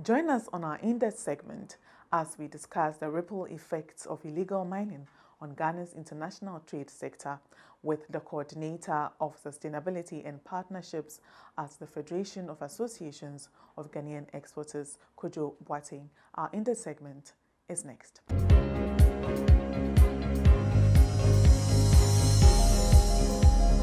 Join us on our in-depth segment as we discuss the ripple effects of illegal mining on Ghana's international trade sector with the Coordinator of Sustainability and Partnerships at the Federation of Associations of Ghanaian Exporters, Kojo Boateng. Our in-depth segment is next.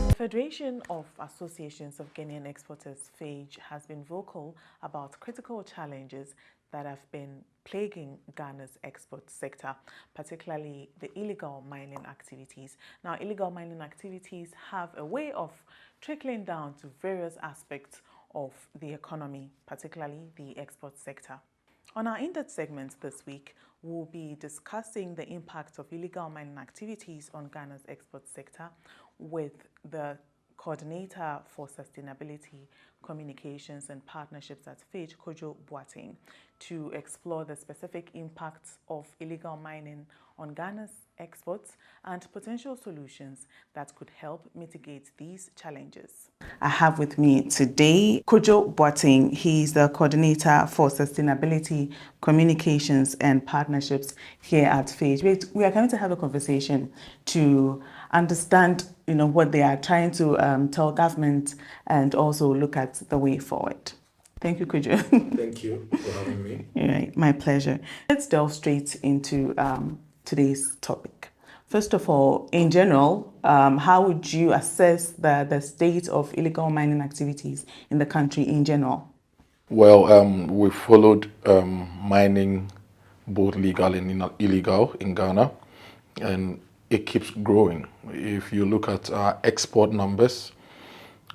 The Federation of Associations of Ghanaian Exporters, FAGE, has been vocal about critical challenges that have been plaguing Ghana's export sector, particularly the illegal mining activities. Now, illegal mining activities have a way of trickling down to various aspects of the economy, particularly the export sector. On our in-depth segment this week, we'll be discussing the impact of illegal mining activities on Ghana's export sector with the Coordinator for Sustainability, Communications and Partnerships at FAGE, Kojo Boateng, to explore the specific impacts of illegal mining on Ghana's exports and potential solutions that could help mitigate these challenges. I have with me today Kojo Boateng. He's the Coordinator for Sustainability, Communications and Partnerships here at FAGE. We are going to have a conversation to understand what they are trying to tell government and also look at the way forward. Thank you, Kojo. Thank you for having me. Right, my pleasure. Let's delve straight into today's topic. First of all, in general, how would you assess the state of illegal mining activities in the country in general? Well, we followed mining both legal and illegal in Ghana, and it keeps growing. If you look at our export numbers,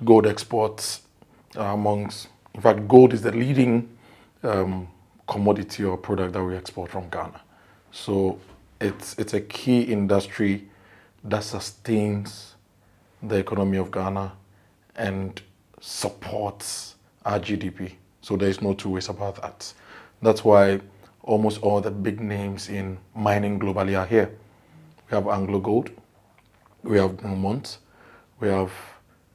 gold exports are in fact, gold is the leading commodity or product that we export from Ghana. So it's a key industry that sustains the economy of Ghana and supports our GDP. So there is no two ways about that. That's why almost all the big names in mining globally are here. We have Anglo Gold, we have Newmont, we have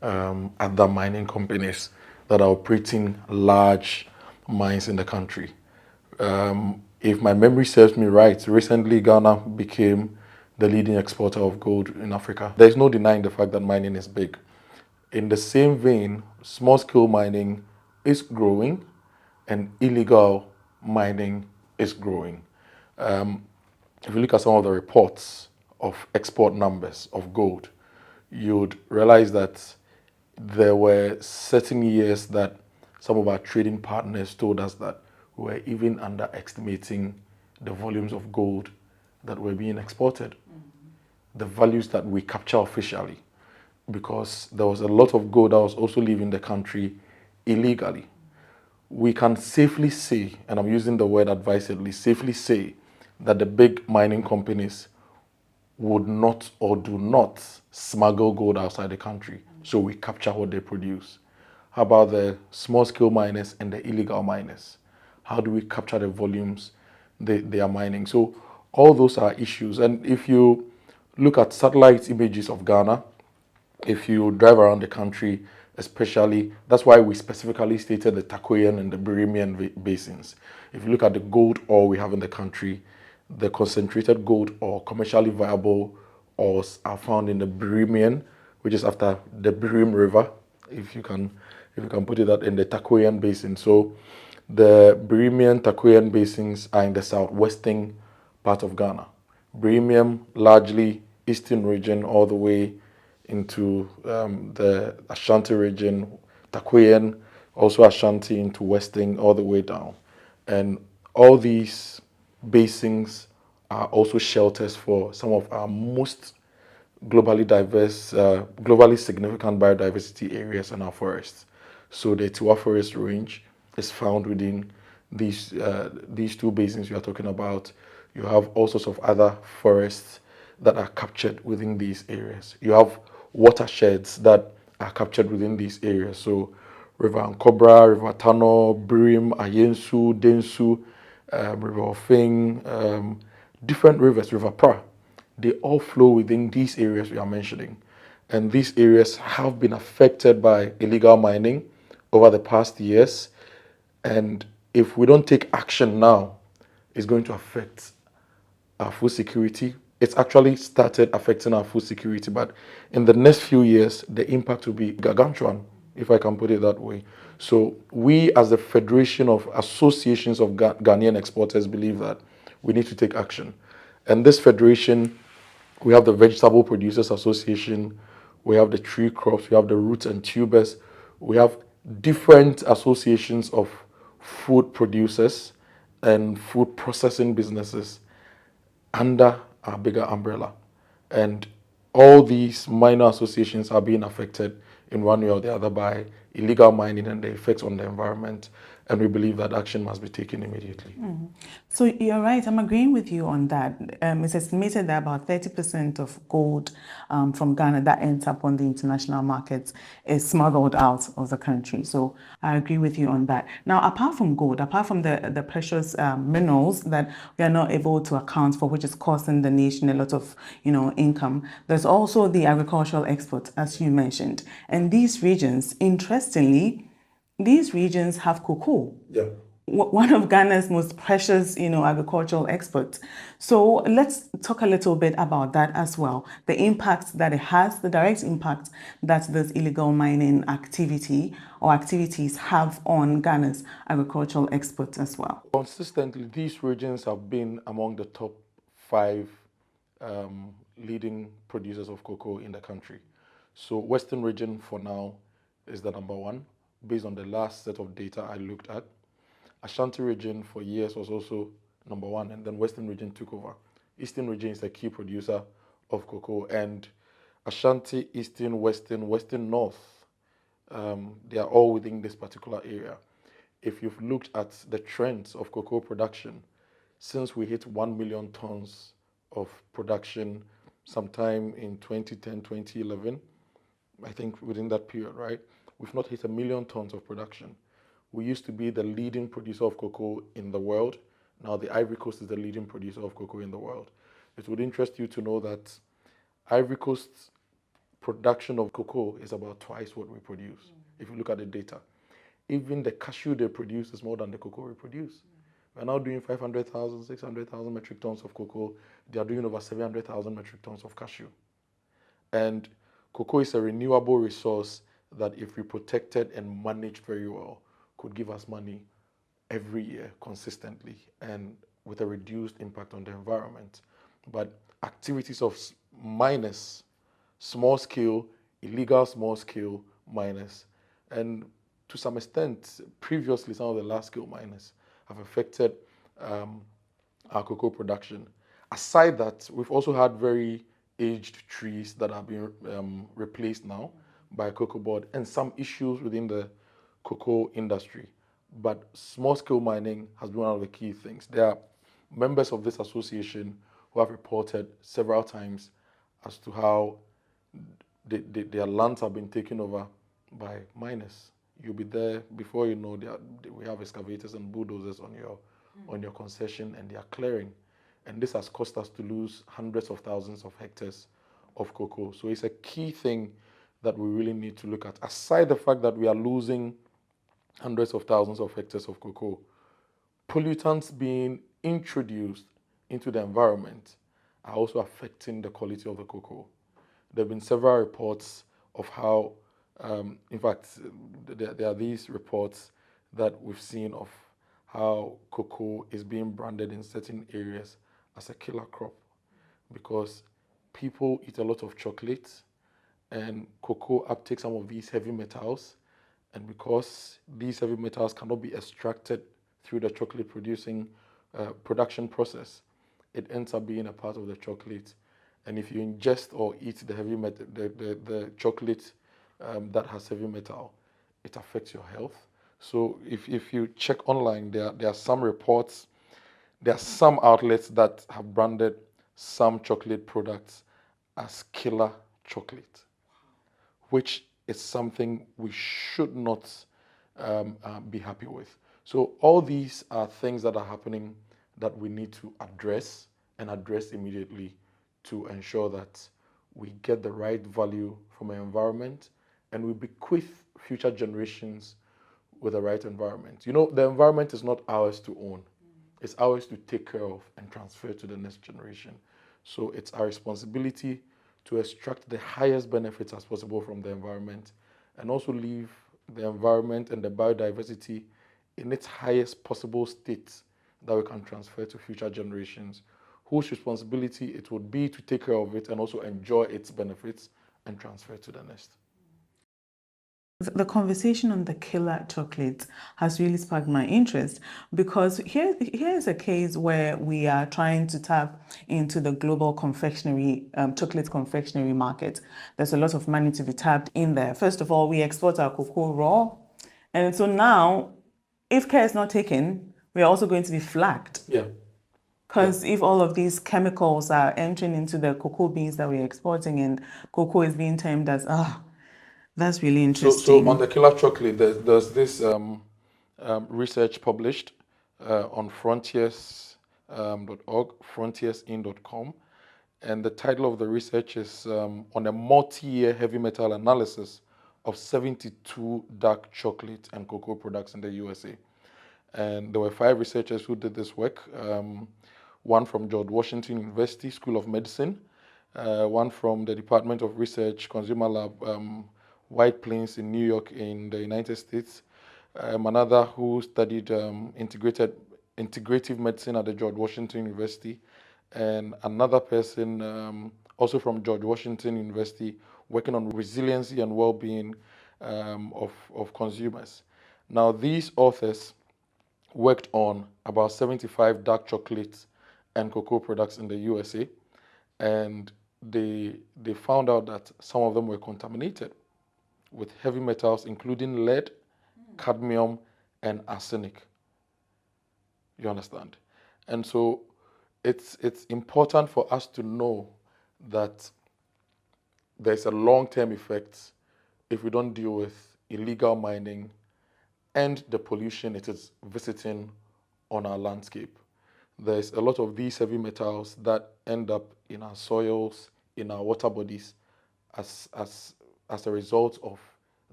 other mining companies that are operating large mines in the country. If my memory serves me right, recently Ghana became the leading exporter of gold in Africa. There's no denying the fact that mining is big. In the same vein, small-scale mining is growing and illegal mining is growing. If you look at some of the reports of export numbers of gold, you'd realize that there were certain years that some of our trading partners told us that we were even underestimating the volumes of gold that were being exported, the values that we capture officially, because there was a lot of gold that was also leaving the country illegally. We can safely say, and I'm using the word advisedly, safely say that the big mining companies would not or do not smuggle gold outside the country. So we capture what they produce. How about the small-scale miners and the illegal miners? How do we capture the volumes they are mining? So all those are issues. And if you look at satellite images of Ghana, if you drive around the country, especially, that's why we specifically stated the Takoyan and the Birimian basins. If you look at the gold ore we have in the country, the concentrated gold or commercially viable ores are found in the Birimian, which is after the Birim River, if you can put it that, in the Takoyan basin. So the Birimian, Takoyan basins are in the southwestern part of Ghana. Birimian, largely eastern region, all the way into the Ashanti region. Takoyan, also Ashanti into western, all the way down. And all these basins are also shelters for some of our most globally diverse, globally significant biodiversity areas in our forests. So the Tiwa Forest Range is found within these two basins you are talking about. You have all sorts of other forests that are captured within these areas. You have watersheds that are captured within these areas. So River Ankobra, River Tano, Birim, Ayensu, Densu, River Ofing, different rivers, River Pra, they all flow within these areas we are mentioning. And these areas have been affected by illegal mining over the past years. And if we don't take action now, it's going to affect our food security. It's actually started affecting our food security, but in the next few years, the impact will be gargantuan, if I can put it that way. So we, as the Federation of Associations of Ghanaian Exporters, believe that we need to take action. And this federation, we have the Vegetable Producers Association, we have the tree crops, we have the roots and tubers, we have different associations of food producers and food processing businesses under our bigger umbrella. And all these minor associations are being affected in one way or the other by illegal mining and the effects on the environment. And we believe that action must be taken immediately. So you're right, I'm agreeing with you on that. It's estimated that about 30% of gold from Ghana that ends up on the international markets is smuggled out of the country. So I agree with you on that. Now, apart from gold, apart from the precious minerals that we are not able to account for, which is costing the nation a lot of income, there's also the agricultural exports, as you mentioned. And these regions, interestingly, these regions have cocoa. Yeah. One of Ghana's most precious, agricultural exports. So let's talk a little bit about that as well. The impact that it has, the direct impact that this illegal mining activity or activities have on Ghana's agricultural exports as well. Consistently, these regions have been among the top 5 leading producers of cocoa in the country. So Western region for now is the number 1, based on the last set of data I looked at. Ashanti region for years was also number 1, and then Western region took over. Eastern region is a key producer of cocoa, and Ashanti, Eastern, Western North, they are all within this particular area. If you've looked at the trends of cocoa production, since we hit 1 million tons of production sometime in 2010, 2011, I think within that period, right? We've not hit 1 million tons of production. We used to be the leading producer of cocoa in the world. Now the Ivory Coast is the leading producer of cocoa in the world. It would interest you to know that Ivory Coast's production of cocoa is about twice what we produce, if you look at the data. Even the cashew they produce is more than the cocoa we produce. We're now doing 500,000, 600,000 metric tons of cocoa. They are doing over 700,000 metric tons of cashew. And cocoa is a renewable resource that, if we protected and managed very well, could give us money every year consistently and with a reduced impact on the environment. But activities of miners, small scale, illegal small scale miners, and to some extent, previously some of the large scale miners have affected our cocoa production. Aside that, we've also had very aged trees that are being replaced now by cocoa board, and some issues within the cocoa industry. But small scale mining has been one of the key things. There are members of this association who have reported several times as to how their lands have been taken over by miners. You'll be there before you know we have excavators and bulldozers on your concession, and they are clearing. And this has caused us to lose hundreds of thousands of hectares of cocoa. So it's a key thing that we really need to look at. Aside the fact that we are losing hundreds of thousands of hectares of cocoa, pollutants being introduced into the environment are also affecting the quality of the cocoa. There have been several reports of how, in fact, there are these reports that we've seen of how cocoa is being branded in certain areas as a killer crop because people eat a lot of chocolate and cocoa uptakes some of these heavy metals. And because these heavy metals cannot be extracted through the chocolate production process, it ends up being a part of the chocolate. And if you ingest or eat the chocolate that has heavy metal, it affects your health. So if you check online, there are some reports, there are some outlets that have branded some chocolate products as killer chocolate, which is something we should not be happy with. So all these are things that are happening that we need to address and address immediately to ensure that we get the right value from our environment and we bequeath future generations with the right environment. You know, the environment is not ours to own. It's ours to take care of and transfer to the next generation. So it's our responsibility to extract the highest benefits as possible from the environment and also leave the environment and the biodiversity in its highest possible state that we can transfer to future generations, whose responsibility it would be to take care of it and also enjoy its benefits and transfer to the next. The conversation on the killer chocolates has really sparked my interest because here's a case where we are trying to tap into the global chocolate confectionery market. There's a lot of money to be tapped in there. First of all, we export our cocoa raw. And so now, if care is not taken, we are also going to be flagged. Yeah. Because if all of these chemicals are entering into the cocoa beans that we're exporting and cocoa is being termed as, that's really interesting. So on the killer chocolate, there's this research published on frontiers.org, frontiersin.com, and the title of the research is on a multi-year heavy metal analysis of 72 dark chocolate and cocoa products in the USA. And there were 5 researchers who did this work. One from George Washington University School of Medicine, one from the Department of Research Consumer Lab, White Plains in New York in the United States, another who studied integrative medicine at the George Washington University, and another person also from George Washington University working on resiliency and well-being of consumers. Now, these authors worked on about 75 dark chocolates and cocoa products in the USA, and they found out that some of them were contaminated with heavy metals, including lead, cadmium, and arsenic. You understand? And so it's important for us to know that there's a long-term effect if we don't deal with illegal mining and the pollution it is visiting on our landscape. There's a lot of these heavy metals that end up in our soils, in our water bodies, as a result of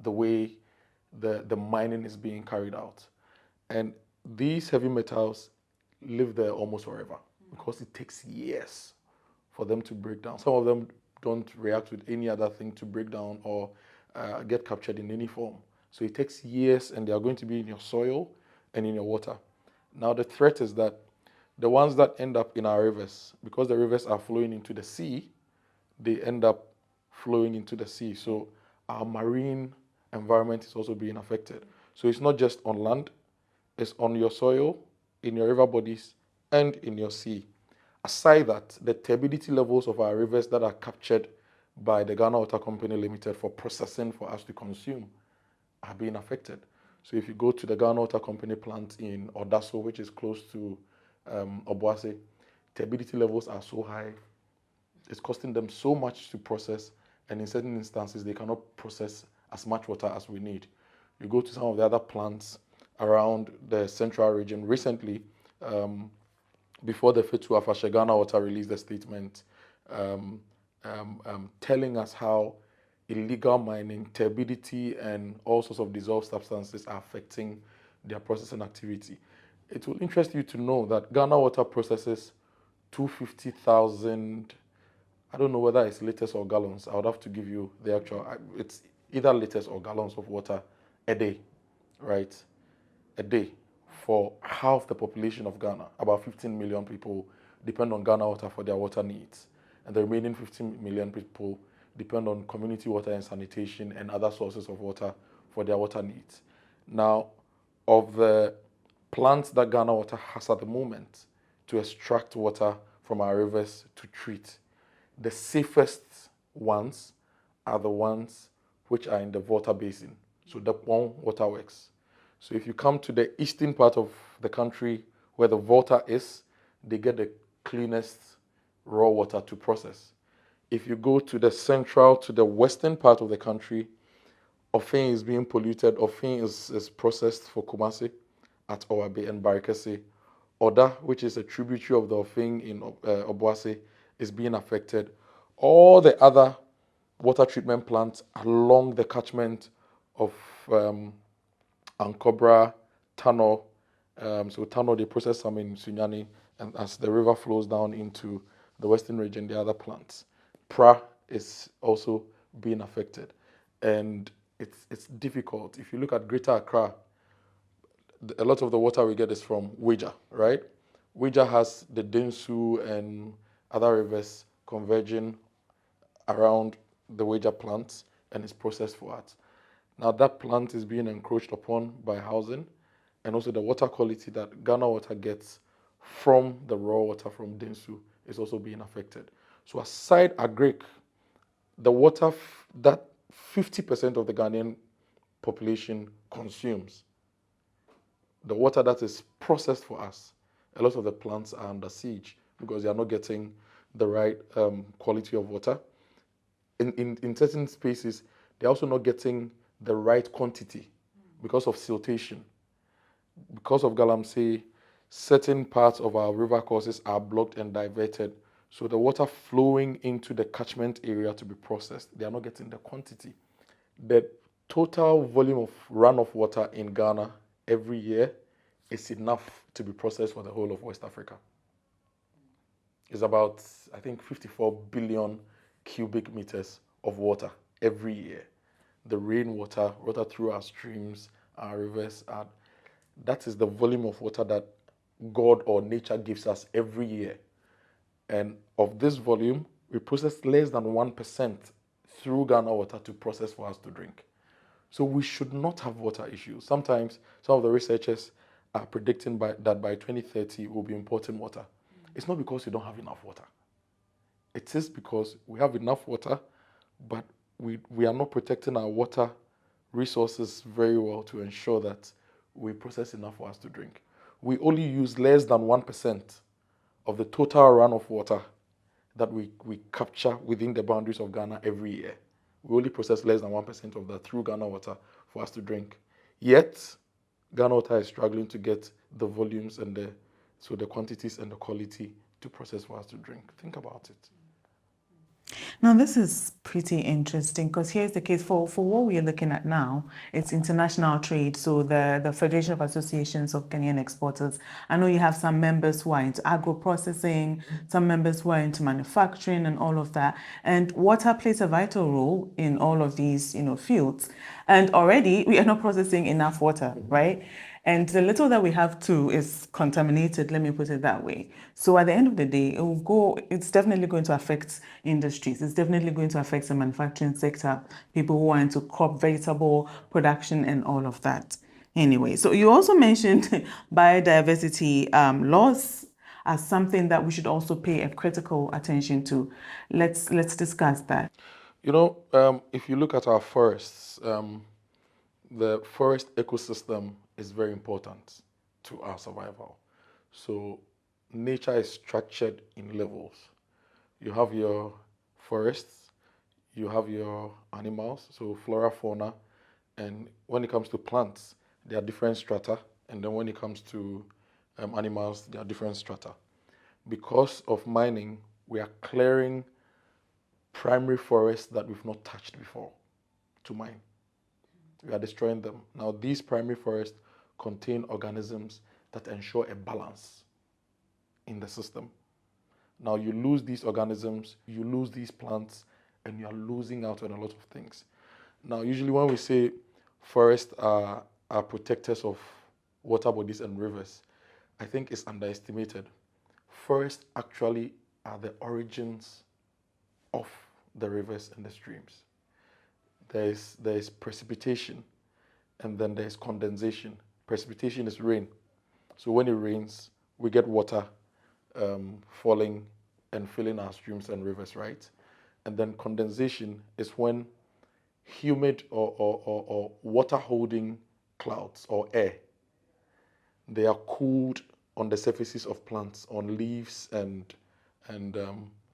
the way the mining is being carried out. And these heavy metals live there almost forever because it takes years for them to break down. Some of them don't react with any other thing to break down or get captured in any form. So it takes years, and they are going to be in your soil and in your water. Now the threat is that the ones that end up in our rivers, because the rivers are flowing into the sea, they end up flowing into the sea. So our marine environment is also being affected. So it's not just on land, it's on your soil, in your river bodies, and in your sea. Aside that, the turbidity levels of our rivers that are captured by the Ghana Water Company Limited for processing for us to consume are being affected. So if you go to the Ghana Water Company plant in Odaso, which is close to Obuasi, turbidity levels are so high, it's costing them so much to process, and in certain instances, they cannot process as much water as we need. You go to some of the other plants around the central region. Recently, before the Fetu Afashe, Ghana Water released a statement telling us how illegal mining, turbidity, and all sorts of dissolved substances are affecting their processing activity. It will interest you to know that Ghana Water processes 250,000, I don't know whether it's liters or gallons. I would have to give you the actual, it's either liters or gallons of water a day, right? A day for half the population of Ghana. About 15 million people depend on Ghana Water for their water needs. And the remaining 15 million people depend on community water and sanitation and other sources of water for their water needs. Now, of the plants that Ghana Water has at the moment to extract water from our rivers to treat, the safest ones are the ones which are in the Volta Basin, so the Pong Waterworks. So if you come to the eastern part of the country where the Volta is, they get the cleanest raw water to process. If you go to the central, to the western part of the country, Ofin is being polluted. Ofin is processed for Kumasi at Owabe and Barikese. Oda, which is a tributary of the Ofin in Obuasi, is being affected. All the other water treatment plants along the catchment of Ankobra, Tano. So Tano, they process some in Sunyani, and as the river flows down into the western region, the other plants. Pra is also being affected, and it's difficult. If you look at Greater Accra, a lot of the water we get is from Weja, right? Weja has the Densu and other rivers converging around the Weja plant and is processed for art. Now that plant is being encroached upon by housing, and also the water quality that Ghana Water gets from the raw water from Densu is also being affected. So aside Agric, the water that 50% of the Ghanaian population consumes, the water that is processed for us, a lot of the plants are under siege because they are not getting the right quality of water. In certain spaces, they're also not getting the right quantity because of siltation. Because of Galamsey, certain parts of our river courses are blocked and diverted. So the water flowing into the catchment area to be processed, they are not getting the quantity. The total volume of runoff water in Ghana every year is enough to be processed for the whole of West Africa. It's about, I think, 54 billion cubic meters of water every year. The rainwater, water through our streams, our rivers, that is the volume of water that God or nature gives us every year. And of this volume, we process less than 1% through Ghana Water to process for us to drink. So we should not have water issues. Sometimes some of the researchers are predicting that by 2030 we'll be importing water. It's not because we don't have enough water. It is because we have enough water, but we are not protecting our water resources very well to ensure that we process enough for us to drink. We only use less than 1% of the total runoff water that we capture within the boundaries of Ghana every year. We only process less than 1% of that through Ghana Water for us to drink. Yet, Ghana Water is struggling to get the volumes and the quantities and the quality to process for us to drink. Think about it. Now, this is pretty interesting because here's the case for what we are looking at now. It's international trade. So the Federation of Associations of Kenyan Exporters, I know you have some members who are into agro-processing, some members who are into manufacturing and all of that. And water plays a vital role in all of these, fields. And already we are not processing enough water, right? And the little that we have too is contaminated, let me put it that way. So at the end of the day, it's definitely going to affect industries. It's definitely going to affect the manufacturing sector, people who are into crop vegetable production and all of that. Anyway, so you also mentioned biodiversity laws as something that we should also pay a critical attention to. Let's discuss that. If you look at our forests, the forest ecosystem is very important to our survival. So nature is structured in levels. You have your forests, you have your animals, so flora, fauna, and when it comes to plants, there are different strata, and then when it comes to animals, there are different strata. Because of mining, we are clearing primary forests that we've not touched before to mine. We are destroying them. Now, these primary forests contain organisms that ensure a balance in the system. Now, you lose these organisms, you lose these plants, and you are losing out on a lot of things. Now, usually when we say forests are protectors of water bodies and rivers, I think it's underestimated. Forests actually are the origins of the rivers and the streams. There is precipitation, and then there is condensation. Precipitation is rain. So when it rains, we get water falling and filling our streams and rivers, right? And then condensation is when humid or water-holding clouds or air, they are cooled on the surfaces of plants, on leaves and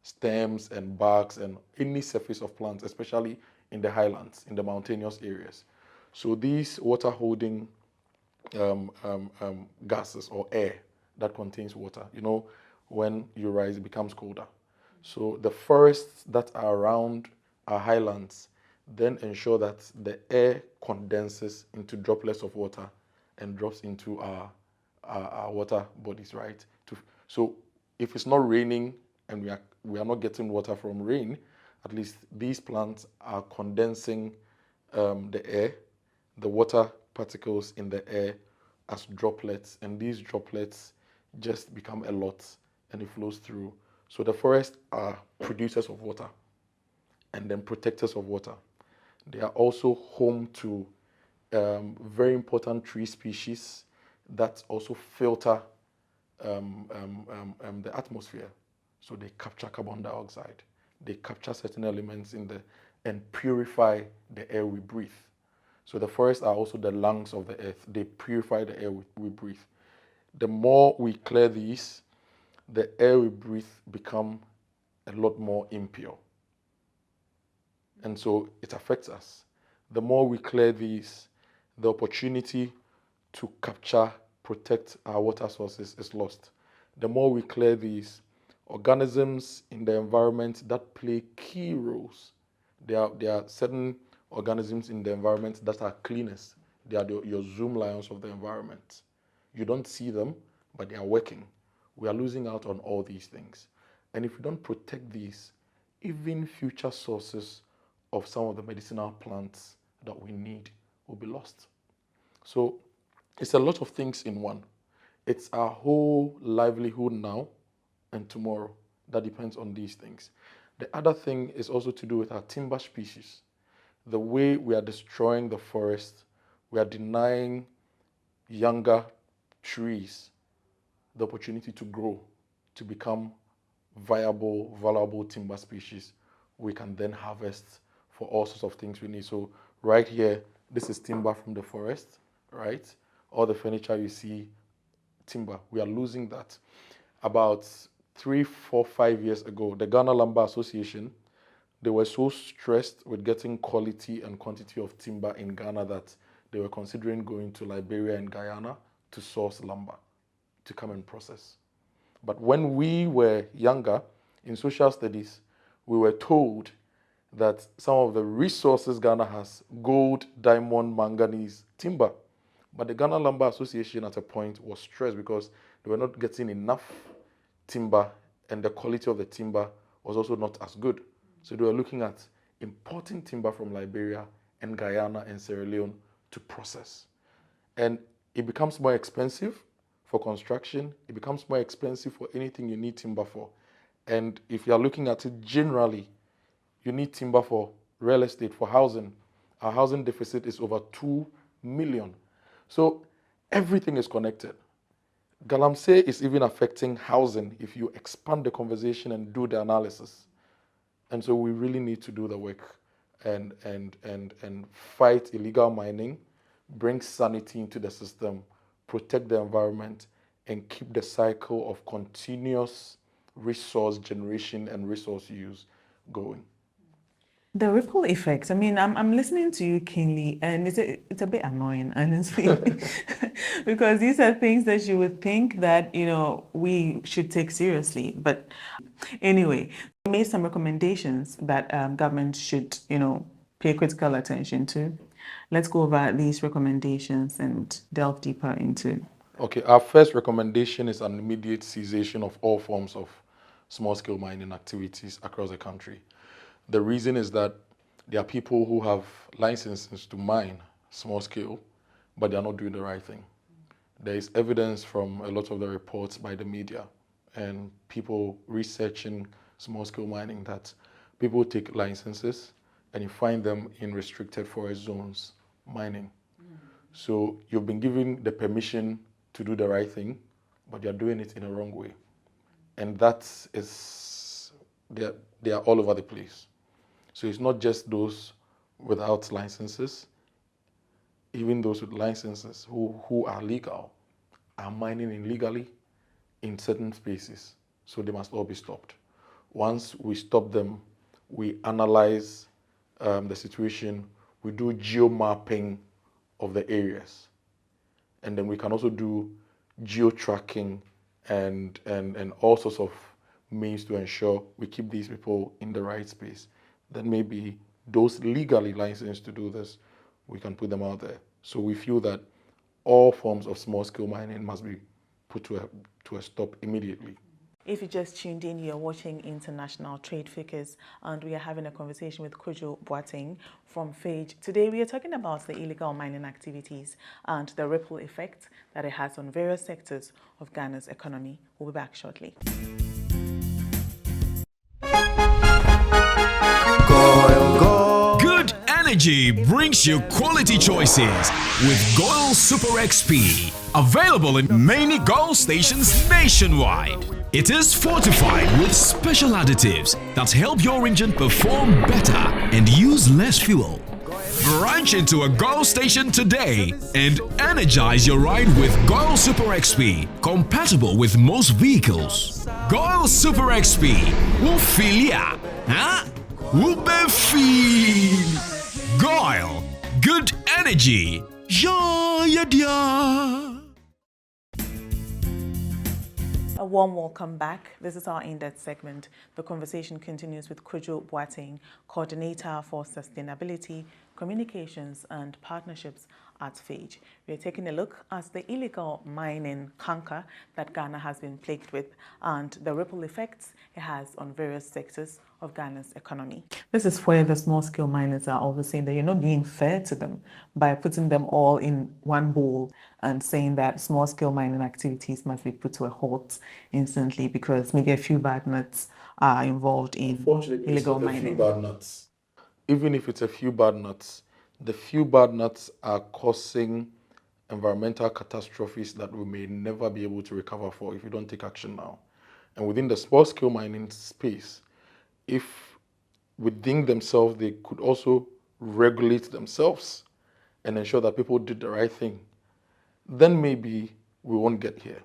stems and barks and any surface of plants, especially in the highlands, in the mountainous areas. So these water-holding gases or air that contains water, when you rise, it becomes colder. So the forests that are around our highlands, then ensure that the air condenses into droplets of water and drops into our water bodies, right? So if it's not raining and we are not getting water from rain, at least these plants are condensing the air, the water particles in the air as droplets, and these droplets just become a lot and it flows through. So the forests are producers of water and then protectors of water. They are also home to very important tree species that also filter the atmosphere. So they capture carbon dioxide, they capture certain elements in the and purify the air we breathe. So the forests are also the lungs of the earth. They purify the air we breathe. The more we clear these, the air we breathe become a lot more impure. And so it affects us. The more we clear these, the opportunity to capture, protect our water sources is lost. The more we clear these, organisms in the environment that play key roles. There are certain organisms in the environment that are cleaners. They are your Zoom lions of the environment. You don't see them, but they are working. We are losing out on all these things. And if we don't protect these, even future sources of some of the medicinal plants that we need will be lost. So it's a lot of things in one. It's our whole livelihood now and tomorrow that depends on these things. The other thing is also to do with our timber species. The way we are destroying the forest, we are denying younger trees the opportunity to grow, to become viable, valuable timber species we can then harvest for all sorts of things we need. So right here, this is timber from the forest, right? All the furniture you see, timber, we are losing that. About 3, 4, 5 years ago, the Ghana Lumber Association, they were so stressed with getting quality and quantity of timber in Ghana that they were considering going to Liberia and Guyana to source lumber to come and process. But when we were younger, in social studies, we were told that some of the resources Ghana has, gold, diamond, manganese, timber. But the Ghana Lumber Association at a point was stressed because they were not getting enough timber and the quality of the timber was also not as good. So they were looking at importing timber from Liberia and Guyana and Sierra Leone to process. And it becomes more expensive for construction. It becomes more expensive for anything you need timber for. And if you are looking at it generally, you need timber for real estate, for housing. Our housing deficit is over 2 million. So everything is connected. Galamsey is even affecting housing if you expand the conversation and do the analysis. And so we really need to do the work and fight illegal mining, bring sanity into the system, protect the environment, and keep the cycle of continuous resource generation and resource use going. The ripple effects. I mean, I'm listening to you keenly, and it's a bit annoying, honestly, because these are things that you would think that we should take seriously. But anyway, we made some recommendations that government should pay critical attention to. Let's go over these recommendations and delve deeper into. Okay, our first recommendation is an immediate cessation of all forms of small-scale mining activities across the country. The reason is that there are people who have licenses to mine small scale, but they are not doing the right thing. There is evidence from a lot of the reports by the media and people researching small scale mining that people take licenses and you find them in restricted forest zones mining. So you've been given the permission to do the right thing, but you're doing it in a wrong way. And that is, they are all over the place. So it's not just those without licenses, even those with licenses who are legal are mining illegally in certain spaces. So they must all be stopped. Once we stop them, we analyze the situation, we do geo-mapping of the areas. And then we can also do geo-tracking and all sorts of means to ensure we keep these people in the right space. Then maybe those legally licensed to do this, we can put them out there. So we feel that all forms of small-scale mining must be put to a stop immediately. If you just tuned in, you're watching International Trade Figures, and we are having a conversation with Kojo Boateng from FAGE. Today, we are talking about the illegal mining activities and the ripple effect that it has on various sectors of Ghana's economy. We'll be back shortly. Good energy brings you quality choices with Goil Super XP. Available in many Goil stations nationwide. It is fortified with special additives that help your engine perform better and use less fuel. Branch into a Goil station today and energize your ride with Goil Super XP, compatible with most vehicles. Goil Super XP will fill ya, huh? Will be feel. Goil, good energy. Yeah, yeah. A warm welcome back. This is our in-depth segment. The conversation continues with Kojo Boateng, Coordinator for Sustainability, Communications and Partnerships at FAGE. We are taking a look at the illegal mining canker that Ghana has been plagued with and the ripple effects it has on various sectors of Ghana's economy. This is where the small-scale miners are always saying that you're not being fair to them by putting them all in one bowl and saying that small-scale mining activities must be put to a halt instantly because maybe a few bad nuts are involved in illegal mining. Bad nuts. Even if it's a few bad nuts, the few bad nuts are causing environmental catastrophes that we may never be able to recover for if we don't take action now. And within the small-scale mining space, if within themselves they could also regulate themselves and ensure that people did the right thing, then maybe we won't get here.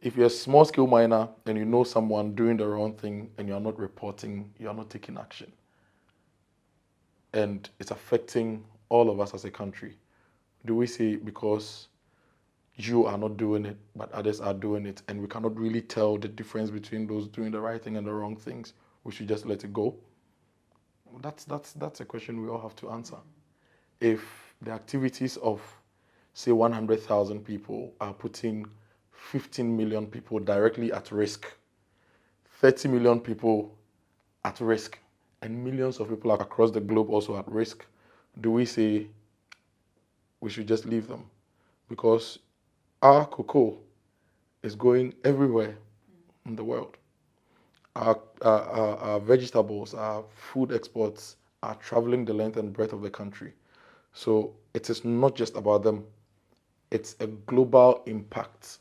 If you're a small-scale miner and you know someone doing the wrong thing and you're not reporting, you're not taking action, and it's affecting all of us as a country, do we say because you are not doing it, but others are doing it, and we cannot really tell the difference between those doing the right thing and the wrong things, we should just let it go? That's a question we all have to answer. If the activities of, say, 100,000 people are putting 15 million people directly at risk, 30 million people at risk, and millions of people across the globe also at risk, do we say we should just leave them? Because our cocoa is going everywhere in the world. Our vegetables, our food exports are traveling the length and breadth of the country. So it is not just about them. It's a global impact.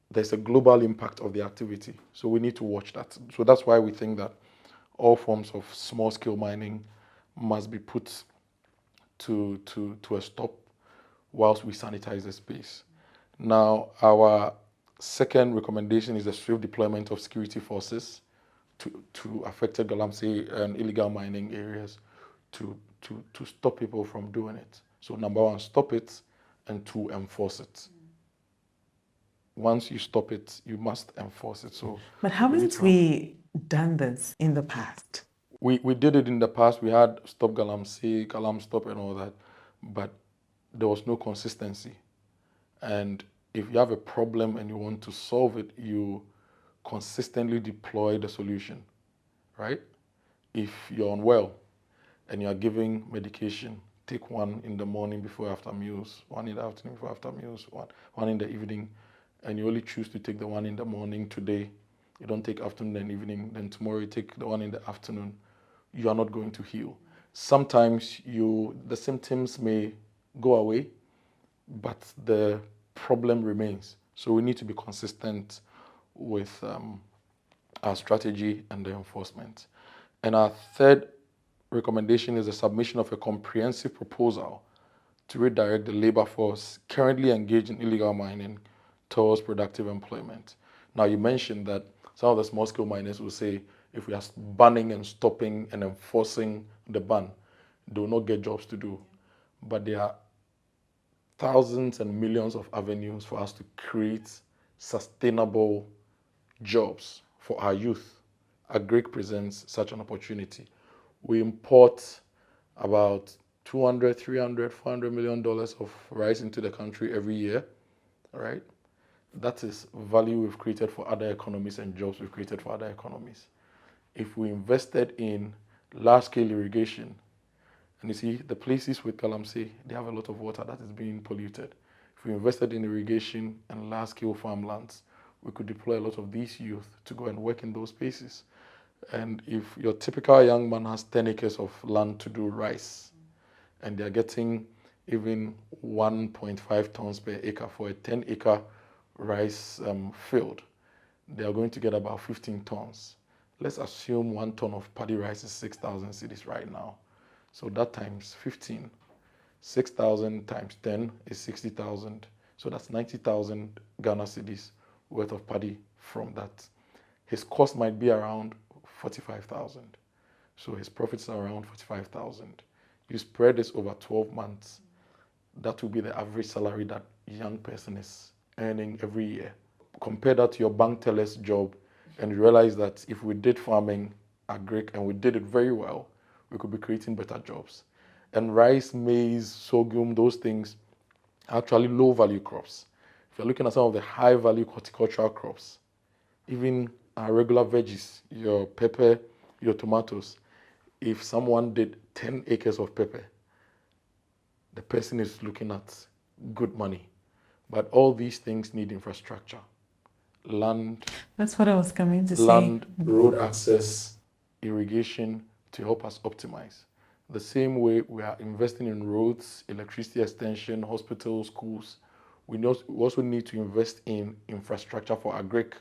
There's a global impact of the activity. So we need to watch that. So that's why we think that all forms of small-scale mining must be put to a stop whilst we sanitize the space. Now, our second recommendation is the swift deployment of security forces to affected galamsey and illegal mining areas to stop people from doing it. So number one, stop it, and two, enforce it. Once you stop it, you must enforce it. So, but haven't we done this in the past? We did it in the past. We had Stop Galamsey, Galam Stop and all that, but there was no consistency. And if you have a problem and you want to solve it, you consistently deploy the solution, right? If you're unwell and you're giving medication, take one in the morning before after meals, one in the afternoon before after meals, one in the evening, and you only choose to take the one in the morning today. You don't take afternoon and evening, then tomorrow you take the one in the afternoon. You are not going to heal. Sometimes the symptoms may go away, but the problem remains. So we need to be consistent with our strategy and the enforcement. And our third recommendation is the submission of a comprehensive proposal to redirect the labor force currently engaged in illegal mining towards productive employment. Now, you mentioned that some of the small-scale miners will say, if we are banning and stopping and enforcing the ban, they will not get jobs to do. But there are thousands and millions of avenues for us to create sustainable jobs for our youth. Agric presents such an opportunity. We import about 200, 300, 400 million dollars of rice into the country every year, all right? That is value we've created for other economies and jobs we've created for other economies. If we invested in large-scale irrigation, and you see, the places with Galamsey, they have a lot of water that is being polluted. If we invested in irrigation and large-scale farmlands, we could deploy a lot of these youth to go and work in those spaces. And if your typical young man has 10 acres of land to do rice, and they're getting even 1.5 tons per acre for a 10-acre rice field, they are going to get about 15 tons. Let's assume 1 ton of paddy rice is 6,000 cedis right now. So that times 15, 6,000 times 10 is 60,000. So that's 90,000 Ghana cedis worth of paddy from that. His cost might be around 45,000. So his profits are around 45,000. You spread this over 12 months, that will be the average salary that a young person is earning every year. Compare that to your bank teller's job, and you realize that if we did farming, agric, and we did it very well, we could be creating better jobs. And rice, maize, sorghum, those things are actually low value crops. If you're looking at some of the high value horticultural crops, even our regular veggies, your pepper, your tomatoes, if someone did 10 acres of pepper, the person is looking at good money. But all these things need infrastructure. Land. That's what I was coming to say. Land, road access, irrigation to help us optimize. The same way we are investing in roads, electricity extension, hospitals, schools, we also need to invest in infrastructure for agric.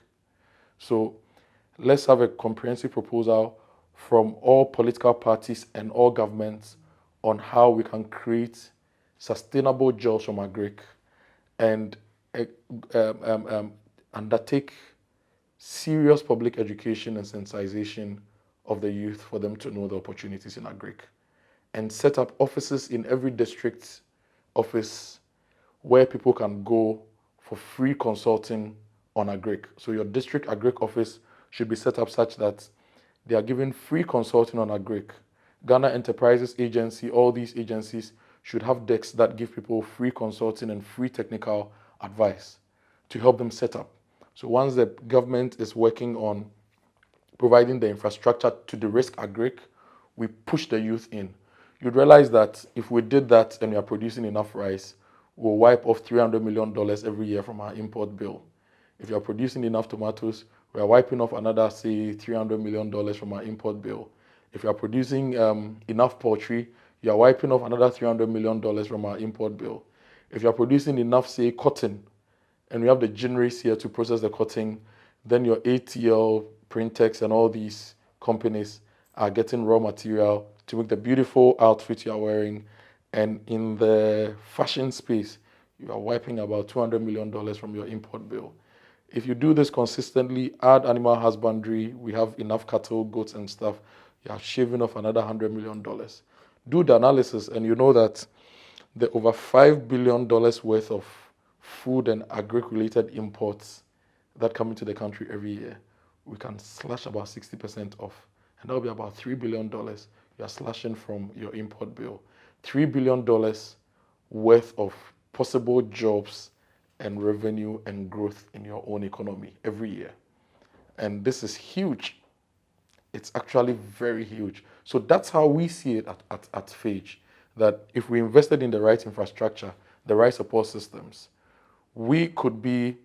So let's have a comprehensive proposal from all political parties and all governments on how we can create sustainable jobs from agric and undertake serious public education and sensitization of the youth for them to know the opportunities in agric, and set up offices in every district office where people can go for free consulting on agric. So your district agric office should be set up such that they are given free consulting on agric. Ghana Enterprises Agency, all these agencies should have desks that give people free consulting and free technical advice to help them set up. So once the government is working on providing the infrastructure to de-risk agric, we push the youth in. You'd realize that if we did that and we are producing enough rice, we'll wipe off $300 million every year from our import bill. If you're producing enough tomatoes, we are wiping off another, say, $300 million from our import bill. If you are producing enough poultry, you are wiping off another $300 million from our import bill. If you are producing enough, say, cotton, and we have the ginaries here to process the cotton, then your ATL, Printex, and all these companies are getting raw material to make the beautiful outfit you are wearing. And in the fashion space, you are wiping about $200 million from your import bill. If you do this consistently, add animal husbandry, we have enough cattle, goats, and stuff, you are shaving off another $100 million. Do the analysis, and you know that the over $5 billion worth of food and agric-related imports that come into the country every year, we can slash about 60% off. And that will be about $3 billion you are slashing from your import bill. $3 billion worth of possible jobs and revenue and growth in your own economy every year. And this is huge. It's actually very huge. So that's how we see it at FAGE, that if we invested in the right infrastructure, the right support systems, we could be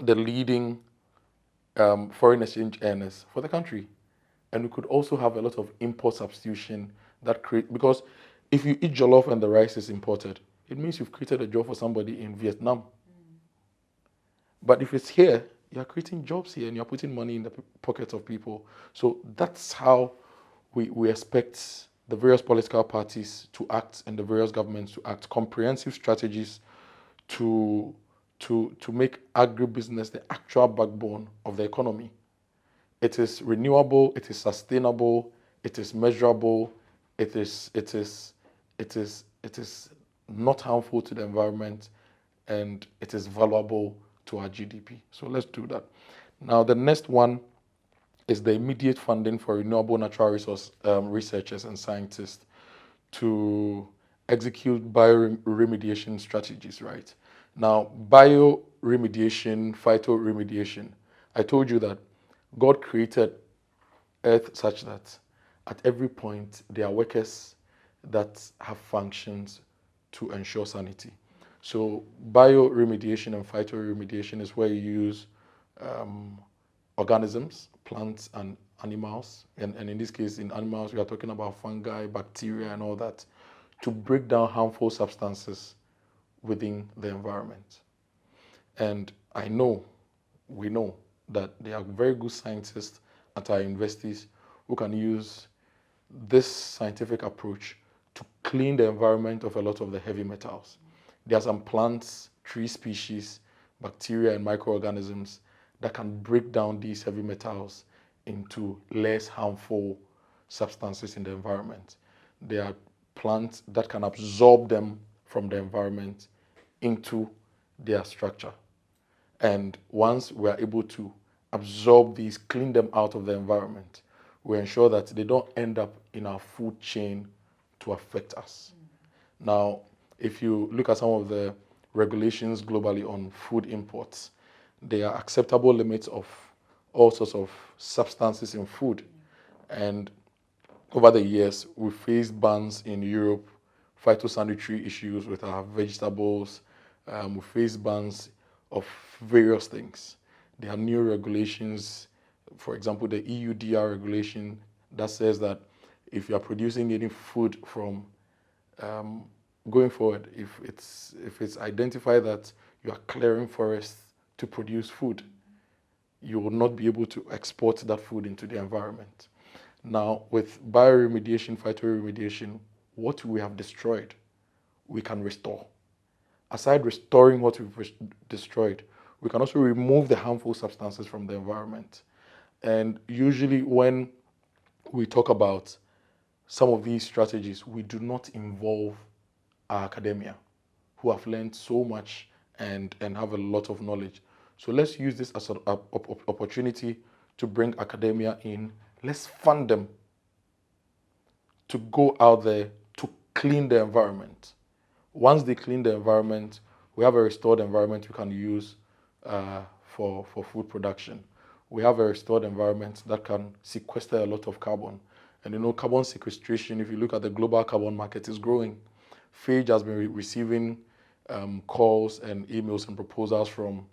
the leading foreign exchange earners for the country. And we could also have a lot of import substitution that create, because if you eat jollof and the rice is imported, it means you've created a job for somebody in Vietnam. But if it's here, you're creating jobs here and you're putting money in the pockets of people. So that's how we expect the various political parties to act and the various governments to act. Comprehensive strategies to make agribusiness the actual backbone of the economy. It is renewable, it is sustainable, it is measurable, it is not harmful to the environment, and it is valuable to our GDP. So let's do that. Now the next one is the immediate funding for renewable natural resource researchers and scientists to execute bioremediation strategies, right? Now, bioremediation, phytoremediation, I told you that God created Earth such that at every point there are workers that have functions to ensure sanity. So bioremediation and phytoremediation is where you use organisms, plants and animals, and in this case in animals we are talking about fungi, bacteria and all that, to break down harmful substances within the environment. And we know that there are very good scientists at our universities who can use this scientific approach to clean the environment of a lot of the heavy metals. There are some plants, tree species, bacteria and microorganisms that can break down these heavy metals into less harmful substances in the environment. There are plants that can absorb them from the environment into their structure. And once we are able to absorb these, clean them out of the environment, we ensure that they don't end up in our food chain to affect us. Now, if you look at some of the regulations globally on food imports, there are acceptable limits of all sorts of substances in food. And over the years, we faced bans in Europe, phytosanitary issues with our vegetables. We faced bans of various things. There are new regulations, for example, the EUDR regulation that says that if you are producing any food from going forward, if it's identified that you are clearing forests to produce food, you will not be able to export that food into the environment. Now, with bioremediation, phytoremediation, what we have destroyed, we can restore. Aside restoring what we've destroyed, we can also remove the harmful substances from the environment. And usually when we talk about some of these strategies, we do not involve our academia, who have learned so much and have a lot of knowledge. So let's use this as an opportunity to bring academia in. Let's fund them to go out there to clean the environment. Once they clean the environment, we have a restored environment we can use for food production. We have a restored environment that can sequester a lot of carbon. And you know, carbon sequestration, if you look at the global carbon market, is growing. Phage has been receiving calls and emails and proposals from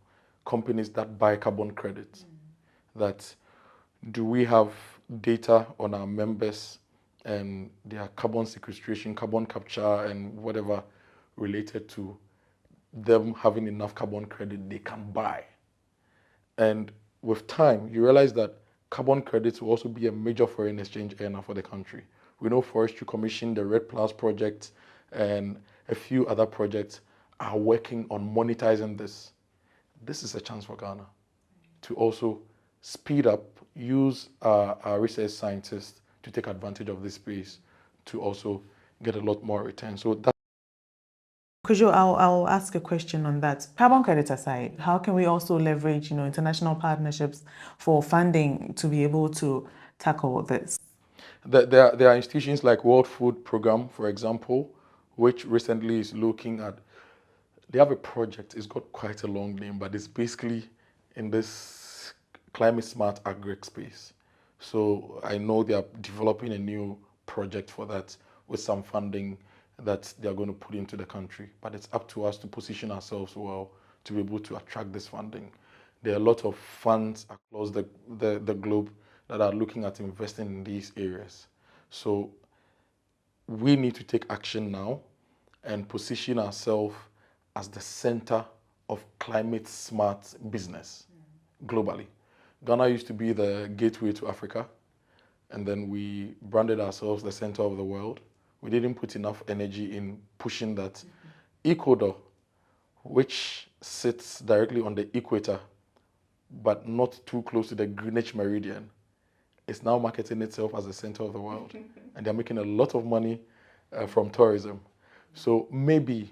companies that buy carbon credits. That do we have data on our members and their carbon sequestration, carbon capture, and whatever related to them having enough carbon credit they can buy. And with time, you realize that carbon credits will also be a major foreign exchange earner for the country. We know Forestry Commission, the Red Plus project, and a few other projects are working on monetizing this. This is a chance for Ghana to also speed up, use our research scientists to take advantage of this space to also get a lot more return. So that. Kujo, I'll ask a question on that. Carbon credit aside, how can we also leverage, international partnerships for funding to be able to tackle this? There are institutions like World Food Program, for example, which recently is looking at. They have a project. It's got quite a long name, but it's basically in this climate smart agri space. So I know they are developing a new project for that with some funding that they are going to put into the country. But it's up to us to position ourselves well to be able to attract this funding. There are a lot of funds across the globe that are looking at investing in these areas. So we need to take action now and position ourselves as the center of climate smart business globally. Ghana used to be the gateway to Africa, and then we branded ourselves the center of the world. We didn't put enough energy in pushing that. Ecuador, which sits directly on the equator, but not too close to the Greenwich Meridian, is now marketing itself as the center of the world. And they're making a lot of money from tourism. So maybe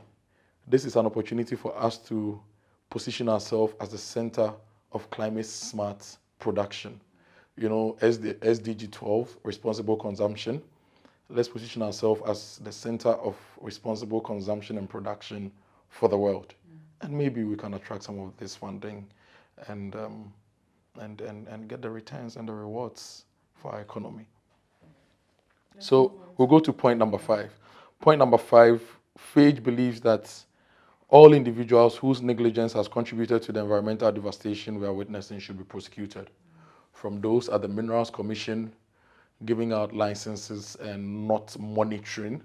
this is an opportunity for us to position ourselves as the center of climate smart production. SDG 12, responsible consumption. Let's position ourselves as the center of responsible consumption and production for the world. And maybe we can attract some of this funding and get the returns and the rewards for our economy. So we'll go to point number 5. Point number 5, Phage believes that all individuals whose negligence has contributed to the environmental devastation we are witnessing should be prosecuted. From those at the Minerals Commission giving out licenses and not monitoring,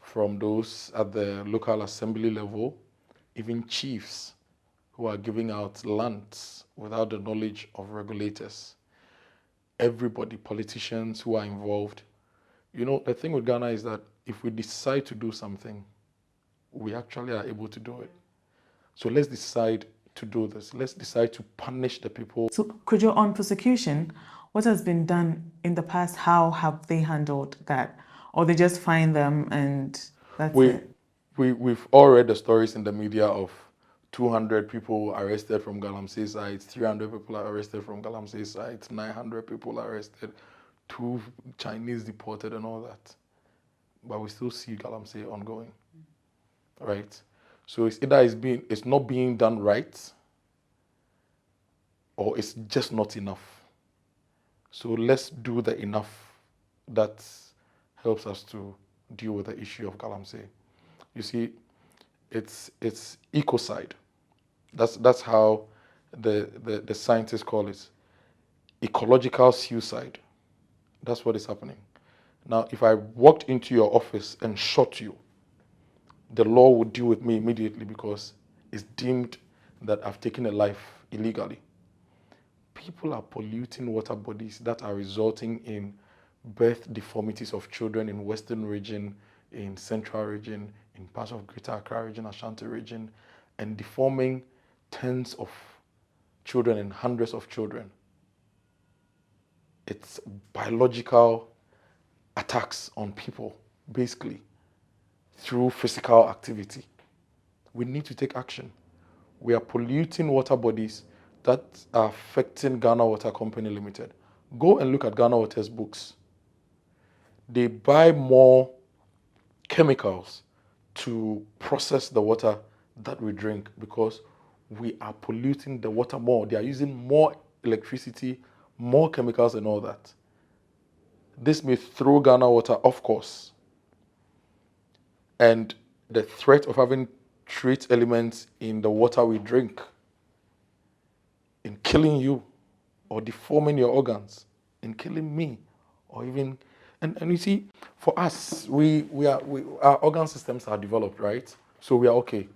from those at the local assembly level, even chiefs who are giving out lands without the knowledge of regulators. Everybody, politicians who are involved. The thing with Ghana is that if we decide to do something, we actually are able to do it. So let's decide to do this. Let's decide to punish the people. So could you, on prosecution, what has been done in the past? How have they handled that? Or they just find them and that's it? We've all read the stories in the media of 200 people arrested from Galamsey sites, 300 people are arrested from Galamsey sites, 900 people arrested, 2 Chinese deported and all that. But we still see Galamsey ongoing, right? So it's either it's not being done right, or it's just not enough. So let's do the enough that helps us to deal with the issue of Galamsey. You see, it's ecocide. That's how the scientists call it. Ecological suicide. That's what is happening. Now, if I walked into your office and shot you, the law would deal with me immediately because it's deemed that I've taken a life illegally. People are polluting water bodies that are resulting in birth deformities of children in Western region, in Central region, in parts of Greater Accra region, Ashanti region, and deforming tens of children and hundreds of children. It's biological attacks on people, basically, through physical activity. We need to take action. We are polluting water bodies that are affecting Ghana Water Company Limited. Go and look at Ghana Water's books. They buy more chemicals to process the water that we drink because we are polluting the water more. They are using more electricity, more chemicals and all that. This may throw Ghana Water off course. And the threat of having trace elements in the water we drink, in killing you, or deforming your organs, in killing me, or even, and you see, for us, our organ systems are developed, right? So we are okay.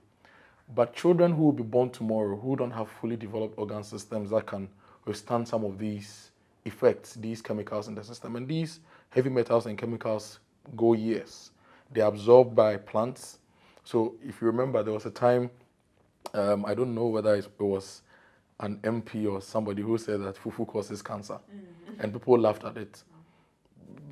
But children who will be born tomorrow, who don't have fully developed organ systems that can withstand some of these effects, these chemicals in the system, and these heavy metals and chemicals go years. They're absorbed by plants. So if you remember, there was a time, I don't know whether it was an MP or somebody who said that fufu causes cancer, and people laughed at it.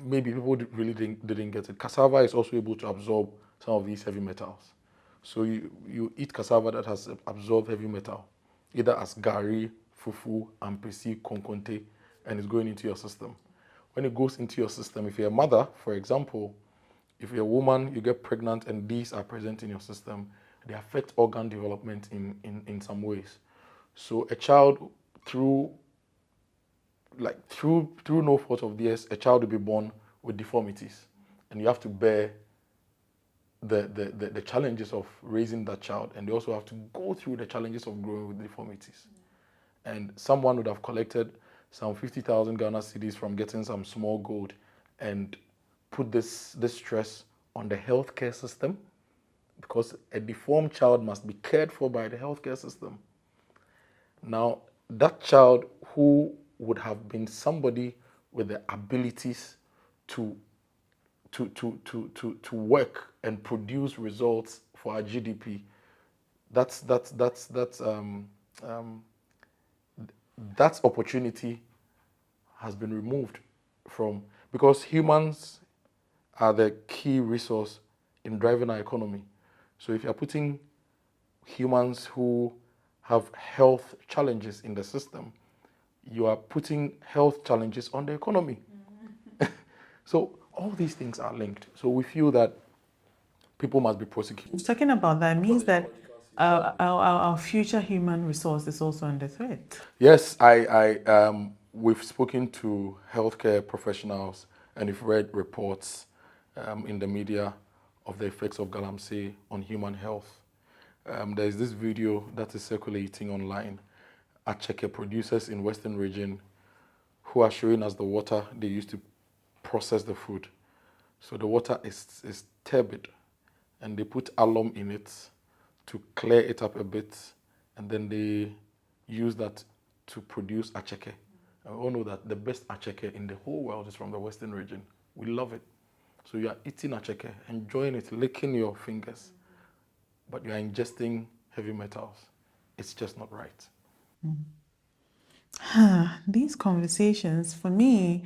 Maybe people really didn't get it. Cassava is also able to absorb some of these heavy metals. So you eat cassava that has absorbed heavy metal, either as gari, fufu, ampesi, konkonte, and it's going into your system. When it goes into your system, if you're a mother, for example, if you're a woman, you get pregnant and these are present in your system, they affect organ development in some ways. So a child, through no fault of theirs, a child will be born with deformities. And you have to bear the challenges of raising that child, and they also have to go through the challenges of growing with deformities. And someone would have collected some 50,000 Ghana cedis from getting some small gold and put this stress on the healthcare system, because a deformed child must be cared for by the healthcare system. Now, that child who would have been somebody with the abilities to work and produce results for our GDP, that opportunity has been removed from, because humans are the key resource in driving our economy. So if you're putting humans who have health challenges in the system, you are putting health challenges on the economy. So all these things are linked. So we feel that people must be prosecuted. Talking about that means that our future human resource is also under threat. Yes, we've spoken to healthcare professionals and we've read reports in the media of the effects of galamsey on human health. There's this video that is circulating online. Acheke producers in Western region who are showing us the water they use to process the food. So the water is turbid, and they put alum in it to clear it up a bit, and then they use that to produce acheke. And we all know that the best acheke in the whole world is from the Western region. We love it. So you are eating acheke, enjoying it, licking your fingers, but you are ingesting heavy metals. It's just not right. These conversations, for me,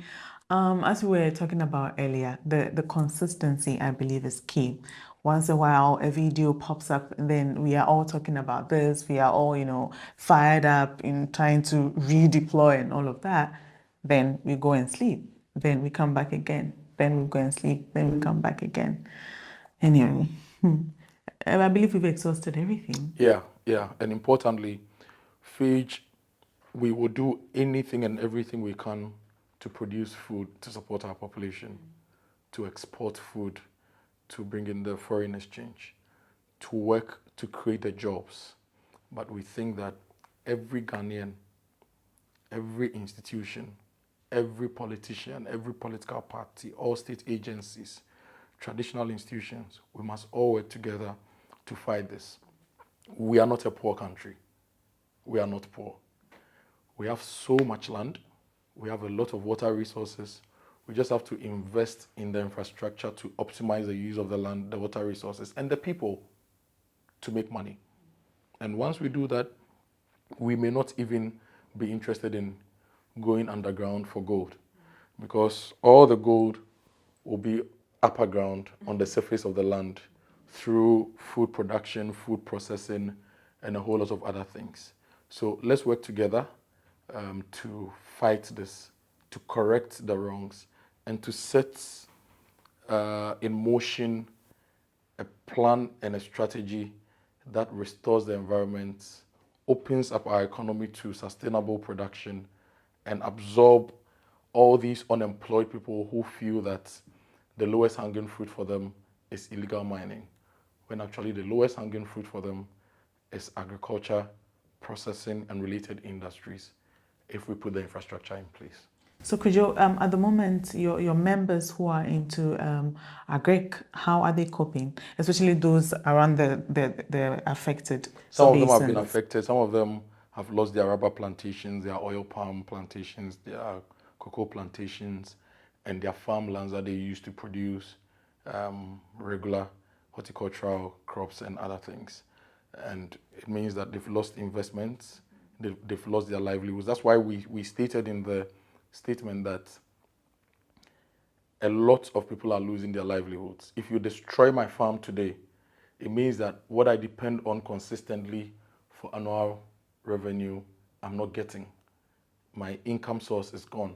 as we were talking about earlier, the consistency, I believe, is key. Once in a while, a video pops up, and then we are all talking about this. We are all, fired up in trying to redeploy and all of that. Then we go and sleep. Then we come back again. Then we go and sleep. Then we come back again. Anyway, I believe we've exhausted everything. Yeah. And importantly, Phage, we will do anything and everything we can to produce food to support our population, to export food, to bring in the foreign exchange, to work to create the jobs. But we think that every Ghanaian, every institution, every politician, every political party, all state agencies, traditional institutions, we must all work together to fight this. We are not a poor country. We are not poor. We have so much land. We have a lot of water resources. We just have to invest in the infrastructure to optimize the use of the land, the water resources, and the people to make money. And once we do that, we may not even be interested in going underground for gold, because all the gold will be upper ground on the surface of the land through food production, food processing, and a whole lot of other things. So let's work together to fight this, to correct the wrongs, and to set in motion a plan and a strategy that restores the environment, opens up our economy to sustainable production, and absorb all these unemployed people who feel that the lowest hanging fruit for them is illegal mining, when actually the lowest hanging fruit for them is agriculture, processing, and related industries, if we put the infrastructure in place. So Kujo, at the moment, your members who are into agric, how are they coping? Especially those around the affected Some of them have basins. been affected. Some of them have lost their rubber plantations, their oil palm plantations, their cocoa plantations, and their farmlands that they used to produce regular horticultural crops and other things. And it means that they've lost investments, they've lost their livelihoods. That's why we stated in the statement that a lot of people are losing their livelihoods. If you destroy my farm today, it means that what I depend on consistently for annual revenue, I'm not getting. My income source is gone.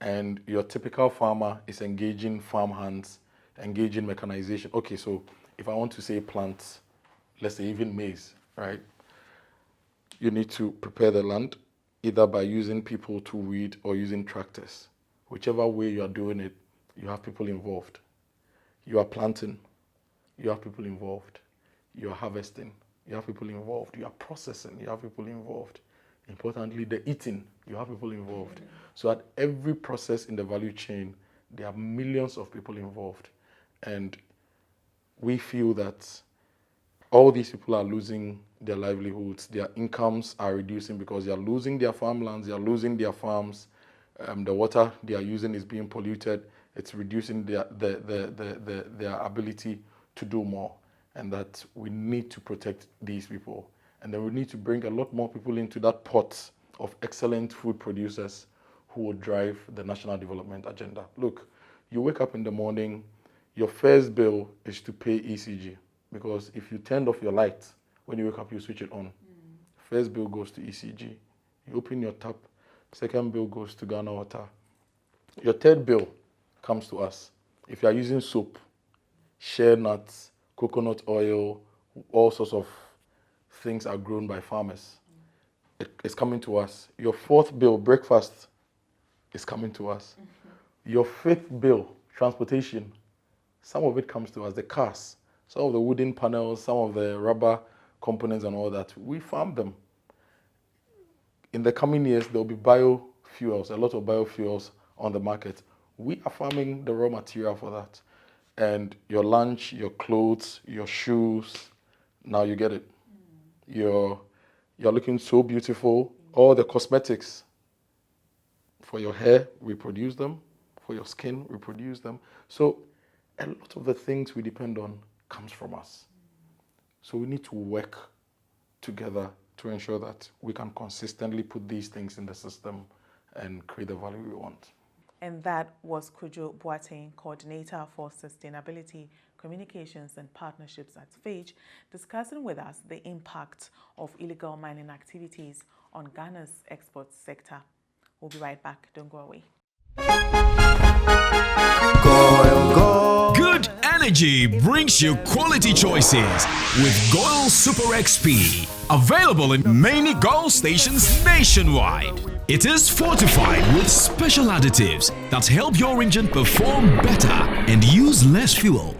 And your typical farmer is engaging farm hands, engaging mechanization. Okay, so if I want to say plants, let's say even maize, right? You need to prepare the land, either by using people to weed or using tractors. Whichever way you are doing it, you have people involved. You are planting, you have people involved. You are harvesting, you have people involved. You are processing, you have people involved. Importantly, the eating, you have people involved. So at every process in the value chain, there are millions of people involved. And we feel that all these people are losing their livelihoods, their incomes are reducing because they are losing their farmlands, they are losing their farms, the water they are using is being polluted, it's reducing their ability to do more, and that we need to protect these people. And then we need to bring a lot more people into that pot of excellent food producers who will drive the national development agenda. Look, you wake up in the morning, your first bill is to pay ECG. Because if you turned off your light, when you wake up, you switch it on. First bill goes to ECG. You open your tap, Second bill goes to Ghana Water. Your third bill comes to us. If you are using soap, shea nuts, coconut oil, all sorts of things are grown by farmers. It's coming to us. Your fourth bill, breakfast, is coming to us. Your fifth bill, transportation, some of it comes to us. The cars, some of the wooden panels, some of the rubber components and all that, we farm them. In the coming years, there'll be biofuels, a lot of biofuels on the market. We are farming the raw material for that. And your lunch, your clothes, your shoes, now you get it. You're looking so beautiful. All the cosmetics, for your hair, we produce them. For your skin, we produce them. So a lot of the things we depend on comes from us. So we need to work together to ensure that we can consistently put these things in the system and create the value we want. And that was Kojo Boateng, Coordinator for Sustainability, Communications and Partnerships at FAGE, discussing with us the impact of illegal mining activities on Ghana's export sector. We'll be right back. Don't go away. Good energy brings you quality choices with Goil Super XP. Available in many Goil stations nationwide. It is fortified with special additives that help your engine perform better and use less fuel.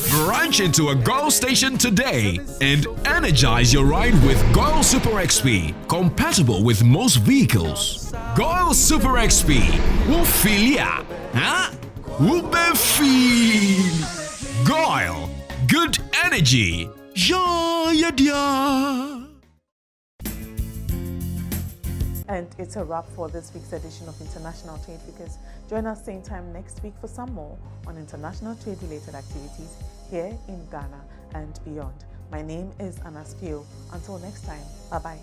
Branch into a Goil station today and energize your ride with Goil Super XP, compatible with most vehicles. Goil Super XP will fill ya, huh? Will be feel. Goil, good energy. Yeah, yeah. And it's a wrap for this week's edition of International Trade Figures. Join us same time next week for some more on international trade-related activities here in Ghana and beyond. My name is Anaspio. Until next time, bye-bye.